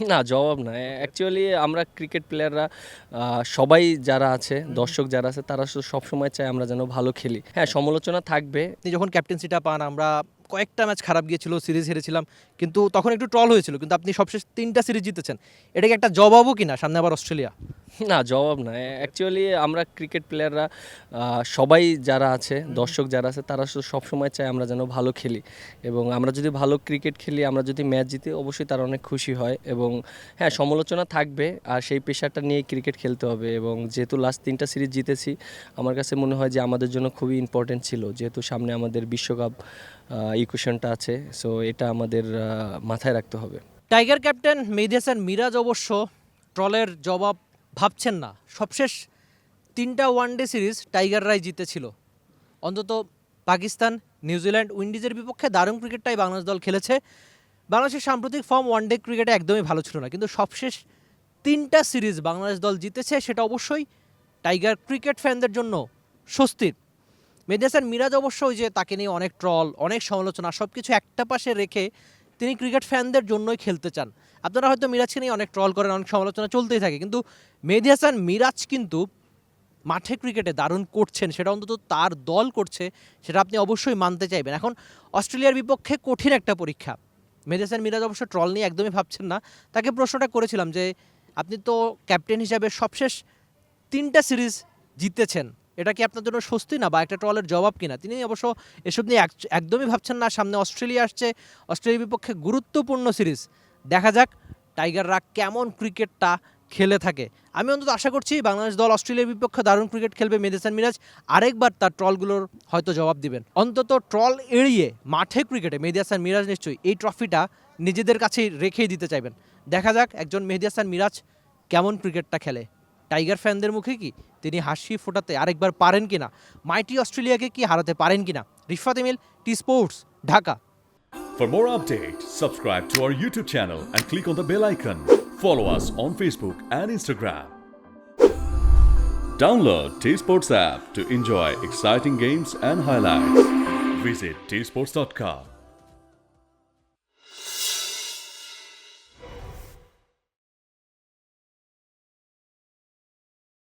না, জবাব না। অ্যাকচুয়ালি আমরা ক্রিকেট প্লেয়াররা সবাই যারা আছে, দর্শক যারা আছে তারা সবসময় চায় আমরা যেন ভালো খেলি। হ্যাঁ, সমালোচনা থাকবে। আপনি যখন ক্যাপ্টেন্সিটা পান, আমরা কয়েকটা ম্যাচ খারাপ গিয়েছিল, সিরিজ হেরেছিলাম, কিন্তু তখন একটু ট্রল হয়েছিল, কিন্তু আপনি সবশেষ 3টা সিরিজ জিতেছেন। এটা কি একটা জবাবও কিনা, সামনে আবার অস্ট্রেলিয়া? না, জবাব না। অ্যাকচুয়ালি আমরা ক্রিকেট প্লেয়াররা সবাই যারা আছে, দর্শক যারা আছে তারা সবসময় চায় আমরা যেন ভালো খেলি এবং আমরা যদি ভালো ক্রিকেট খেলি, আমরা যদি ম্যাচ জিতি অবশ্যই তারা অনেক খুশি হয় এবং হ্যাঁ, সমালোচনা থাকবে আর সেই পেশাটা নিয়ে ক্রিকেট খেলতে হবে এবং যেহেতু লাস্ট 3টা সিরিজ জিতেছি, আমার কাছে মনে হয় যে আমাদের জন্য খুবই ইম্পর্টেন্ট ছিল, যেহেতু সামনে আমাদের বিশ্বকাপ ইকুয়েশনটা আছে। সো এটা আমাদের মাথায় রাখতে হবে। টাইগার ক্যাপ্টেন মেহেদী হাসান মিরাজ অবশ্য ট্রলের জবাব ভাবছেন না। সবশেষ 3টা ওয়ানডে সিরিজ টাইগাররাই জিতেছিল। অন্তত পাকিস্তান, নিউজিল্যান্ড, উইন্ডিজের বিপক্ষে দারুণ ক্রিকেটটাই বাংলাদেশ দল খেলেছে। বাংলাদেশের সাম্প্রতিক ফর্ম ওয়ানডে ক্রিকেটে একদমই ভালো ছিল না, কিন্তু সবশেষ 3টা সিরিজ বাংলাদেশ দল জিতেছে, সেটা অবশ্যই টাইগার ক্রিকেট ফ্যানদের জন্য স্বস্তির। মেহেদী হাসান মিরাজ অবশ্য ওই যে তাকে নিয়ে অনেক ট্রল, অনেক সমালোচনা, সব কিছু একটা পাশে রেখে তিনি ক্রিকেট ফ্যানদের জন্যই খেলতে চান। আপনারা হয়তো মিরাজকে নিয়ে অনেক ট্রল করেন, অনেক সমালোচনা চলতেই থাকে, কিন্তু মেহেদী হাসান মিরাজ কিন্তু মাঠে ক্রিকেটে দারুণ করছেন, সেটা অন্তত তার দল করছে, সেটা আপনি অবশ্যই মানতে চাইবেন। এখন অস্ট্রেলিয়ার বিপক্ষে কঠিন একটা পরীক্ষা। মেহেদী হাসান মিরাজ অবশ্য ট্রল নিয়ে একদমই ভাবছেন না। তাকে প্রশ্নটা করেছিলাম যে আপনি তো ক্যাপ্টেন হিসাবে সবশেষ 3টা সিরিজ জিতেছেন, এটা কি আপনার জন্য স্বস্তি না বা একটা ট্রলের জবাব কিনা? তিনি অবশ্য এসব নিয়ে একদমই ভাবছেন না। সামনে অস্ট্রেলিয়া আসছে, অস্ট্রেলিয়ার বিপক্ষে গুরুত্বপূর্ণ সিরিজ। দেখা যাক টাইগাররা কেমন ক্রিকেটটা খেলে থাকে। আমি অন্তত আশা করছি বাংলাদেশ দল অস্ট্রেলিয়ার বিপক্ষে দারুণ ক্রিকেট খেলবে। মেহেদী হাসান মিরাজ আরেকবার তার ট্রলগুলোর হয়তো জবাব দিবেন। অন্তত ট্রল এড়িয়ে মাঠে ক্রিকেটে মেহেদী হাসান মিরাজ নিশ্চয়ই এই ট্রফিটা নিজেদের কাছেই রেখেই দিতে চাইবেন। দেখা যাক একজন মেহেদী হাসান মিরাজ কেমন ক্রিকেটটা খেলে। টাইগার ফ্যানদের মুখে কি তিনি হাসি ফোটাতে আরেকবার পারেন কিনা, মাইটি অস্ট্রেলিয়াকে কি হারাতে পারেন কিনা। Rifat Emil, T Sports, Dhaka. For more updates, subscribe to our YouTube channel and click on the bell icon. Follow us on Facebook and Instagram. Download T Sports app to enjoy exciting games and highlights. Visit tsports.com.